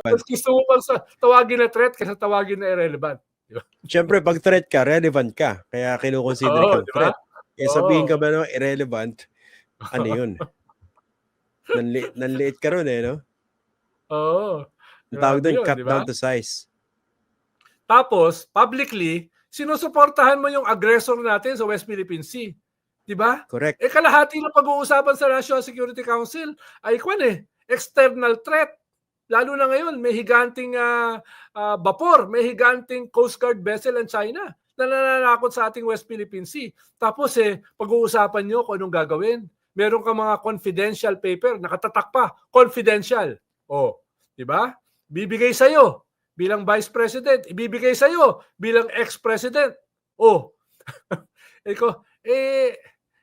irrelevant. Mas gusto mo pang tawagin na threat kaysa tawagin na irrelevant. Di ba? Siyempre, pag threat ka, relevant ka. Kaya kinukonsider kang Di ba? threat. Sabihin ka ba no, irrelevant, ano yun? Nanliit ka ron no? Oo. Ang tawag doon, cut diba? down to size. Tapos, publicly, sinusuportahan mo yung aggressor natin sa West Philippine Sea. Diba? Correct. Kalahati ng pag-uusapan sa National Security Council ay external threat. Lalo na ngayon, may higanting vapor, may higanting Coast Guard vessel ng China na nananakot sa ating West Philippine Sea. Tapos pag-uusapan nyo kung anong gagawin. Meron ka mga confidential paper, nakatatak pa, confidential. Di ba? Bibigay sa'yo bilang Vice President, ibibigay sa'yo bilang ex-president.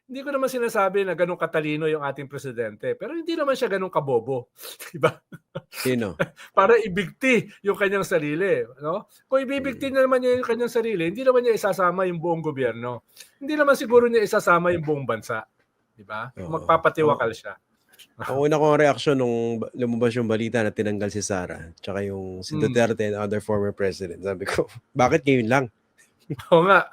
Hindi ko naman sinasabi na ganun katalino yung ating presidente. Pero hindi naman siya ganun kabobo. Diba? Sino? Para ibigti yung kanyang sarili. No? Kung ibibigti na naman niya yung kanyang sarili, hindi naman niya isasama yung buong gobyerno. Hindi naman siguro niya isasama yung buong bansa. Diba? Magpapatiwakal siya. Ang una kong reaksyon nung lumabas yung balita na tinanggal si Sara, tsaka yung si Duterte and other former president, sabi ko, bakit ngayon lang? Oo nga.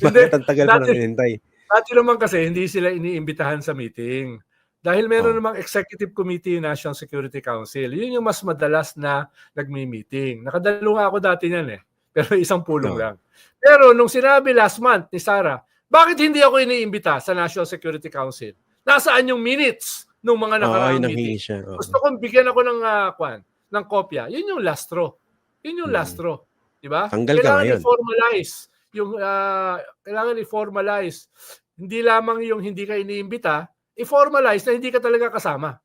Bakit ang tagal pa nang hinintay? Dati naman kasi hindi sila iniimbitahan sa meeting. Dahil meron namang executive committee yung National Security Council. Yun yung mas madalas na nagmi-meeting. Nakadalo nga ako dati niyan Pero isang pulong lang. Pero nung sinabi last month ni Sara, bakit hindi ako iniimbita sa National Security Council? Nasaan yung minutes nung mga nakaraang meeting? Gusto kong bigyan ako ng kopya. Yun yung last straw. Yun yung last straw. Diba? Kailangan i-formalize kailangan i-formalize. Hindi lamang yung hindi ka iniimbita, i-formalize na hindi ka talaga kasama.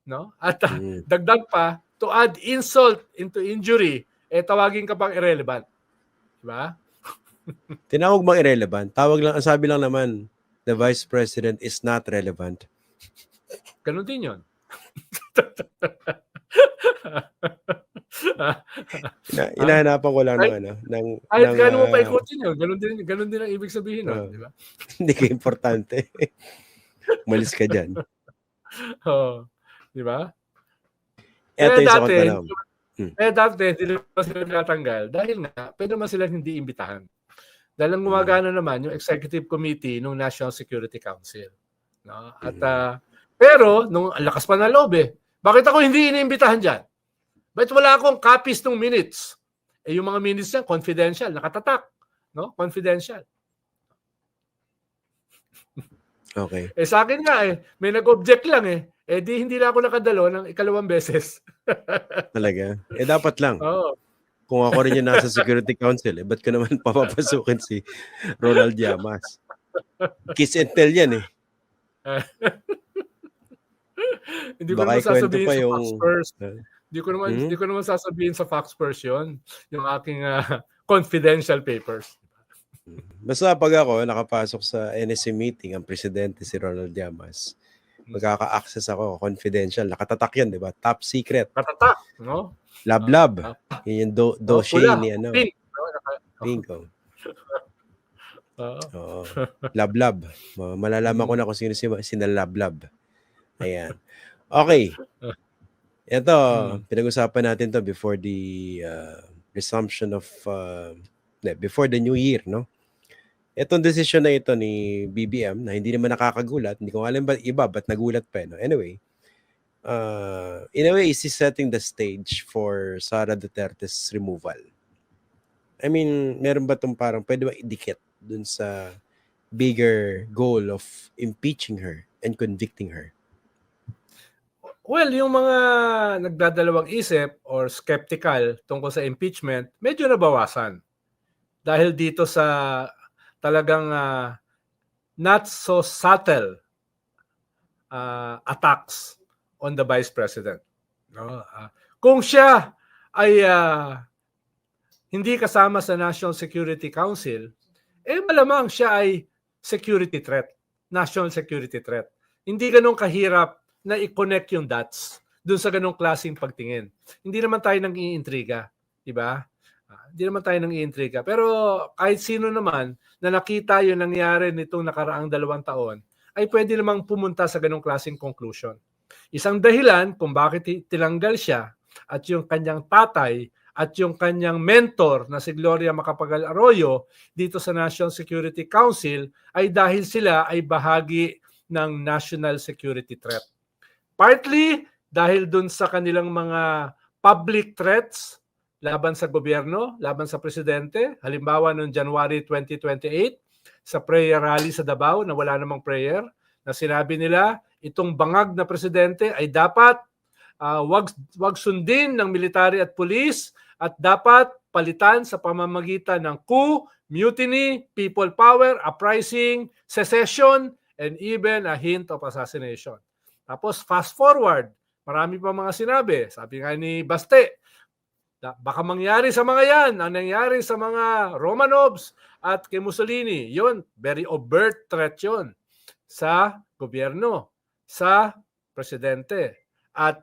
No? At dagdag pa, to add insult into injury, tawagin ka pang irrelevant. Diba? Tinawag bang irrelevant? Tawag lang, sabi lang naman, the Vice President is not relevant. Ganun din yun. Inahanapan ko lang kahit gano'n mo pa ikutin yun, ganun din ang ibig sabihin nun, di ba? Hindi ka importante. Umalis ka dyan. Di ba? Ito yung sakot na lang. Dati, hindi naman sila natanggal dahil nga, pwede naman sila hindi imbitahan. Dahil ang gumagana naman yung executive committee ng National Security Council. No? At, pero, nung lakas pa na loob bakit ako hindi iniimbitahan dyan? Bakit wala akong copies ng minutes? Yung mga minutes yan, confidential, nakatatak. No? Confidential. Okay. Sa akin nga may nag-object lang di hindi na ako nakadalo ng ikalawang beses. Talaga? Dapat lang. Oo. Kung ako rin yung nasa Security Council, ba't ko naman papapasukin si Ronald Llamas? Kiss and tell yan Hindi ko naman sasabihin sa Fox First. Hindi ko naman sasabihin sa Fox First yun, yung aking confidential papers. Basta pag ako nakapasok sa NSC meeting, ang presidente si Ronald Llamas, magkaka-access ako, confidential, nakatatak yan, di ba? Top secret. Nakatatak, no? Lab. Yun yung dossier ni Pink. Lab. Malalaman ko na kung sino sina Lab. Ayan. Okay. Ito, pinag-usapan natin to before the resumption of before the new year, no? Itong decision na ito ni BBM na hindi naman nakakagulat, hindi ko alam ba iba, ba't nagulat pa, no? Anyway, in a way, is setting the stage for Sara Duterte's removal. I mean, meron ba itong parang pwede ba idikit dun sa bigger goal of impeaching her and convicting her? Well, yung mga nagdadalawang isip or skeptical tungkol sa impeachment, medyo nabawasan. Dahil dito sa talagang not so subtle attacks on the Vice President. No? Kung siya ay hindi kasama sa National Security Council, malamang siya ay security threat, national security threat. Hindi ganun kahirap na i-connect yung dots dun sa ganung klaseng pagtingin. Hindi naman tayo nang iintriga, di ba? Hindi naman tayo nang iintriga. Pero kahit sino naman na nakita yung nangyari nitong nakaraang 2 taon, ay pwede namang pumunta sa ganung klaseng conclusion. Isang dahilan kung bakit tinanggal siya at yung kanyang tatay at yung kanyang mentor na si Gloria Macapagal Arroyo dito sa National Security Council ay dahil sila ay bahagi ng national security threat. Partly dahil dun sa kanilang mga public threats laban sa gobyerno, laban sa presidente. Halimbawa noong January 2028 sa prayer rally sa Davao na wala namang prayer, na sinabi nila itong bangag na presidente ay dapat wag sundin ng military at police at dapat palitan sa pamamagitan ng coup, mutiny, people power, uprising, secession, and even a hint of assassination. Tapos fast forward, marami pa mga sinabi. Sabi nga ni Baste, baka mangyari sa mga yan, ang nangyari sa mga Romanovs at kay Mussolini. Yun, very overt threat yun sa gobyerno, sa presidente. At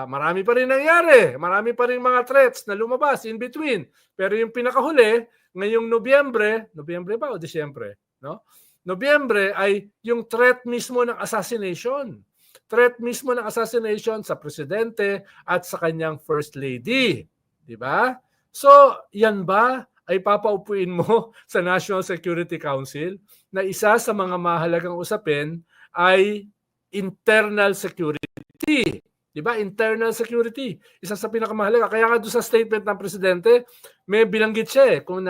marami pa rin nangyari. Marami pa rin mga threats na lumabas in between. Pero yung pinakahuli, ngayong Nobyembre ba o Disyembre? No? Nobyembre ay yung threat mismo ng assassination. Threat mismo ng assassination sa presidente at sa kanyang first lady. Diba? So, yan ba ay papaupuin mo sa National Security Council na isa sa mga mahalagang usapin ay internal security. Diba? Internal security. Isa sa pinakamahalaga. Kaya nga doon sa statement ng presidente, may bilanggit siya eh, kung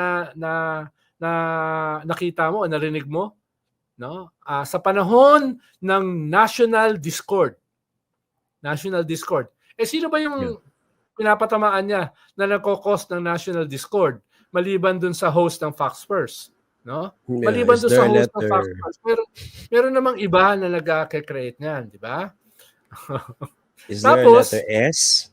nakita mo, narinig mo. No? Sa panahon ng national discord. Sino ba yung pinapatamaan niya na nagkokos ng national discord? Maliban dun sa host ng Fox First. No? Maliban dun sa host ng Fox First. Meron namang iba na nag-create niyan. Di ba? Is there a letter S?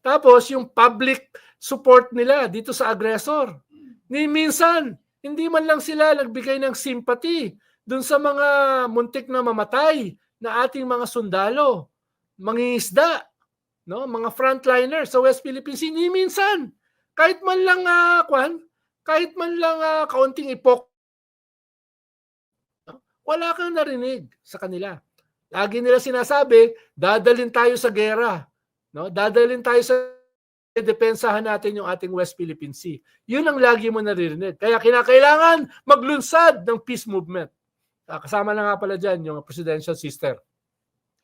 Tapos, yung public support nila dito sa aggressor. Minsan, hindi man lang sila nagbigay ng sympathy dun sa mga muntik na mamatay na ating mga sundalo, mangingisda, no? Mga frontliners sa West Philippine Sea. Hindi minsan. Kahit man lang, kaunting ipok, wala kang narinig sa kanila. Lagi nila sinasabi, dadalhin tayo sa gera. No? Dadalhin tayo sa depensahan natin yung ating West Philippine Sea. Yun ang lagi mo naririnig. Kaya kinakailangan maglunsad ng peace movement. Kasama na nga pala dyan yung presidential sister.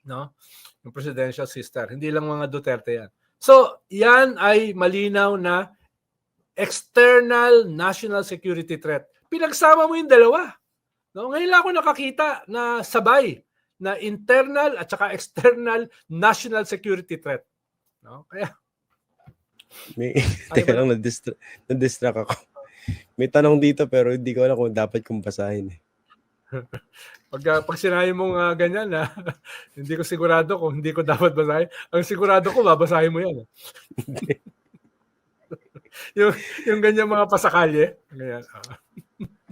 No? Yung presidential sister. Hindi lang mga Duterte yan. So, yan ay malinaw na external national security threat. Pinagsama mo yung dalawa. No? Ngayon lang ako nakakita na sabay na internal at saka external national security threat. No? Kaya teka lang, na-distract ako. May tanong dito pero hindi ko alam kung dapat kong basahin. Pag sinabi mong ganyan na hindi ko sigurado kung hindi ko dapat basahin. Ang sigurado ko, babasahin mo yan. yung ganyan mga pasakalye. Ganyan.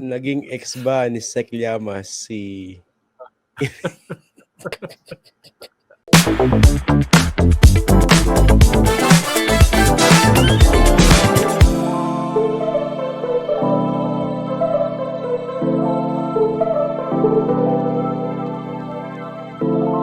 Naging ex ba ni Sek Llamas si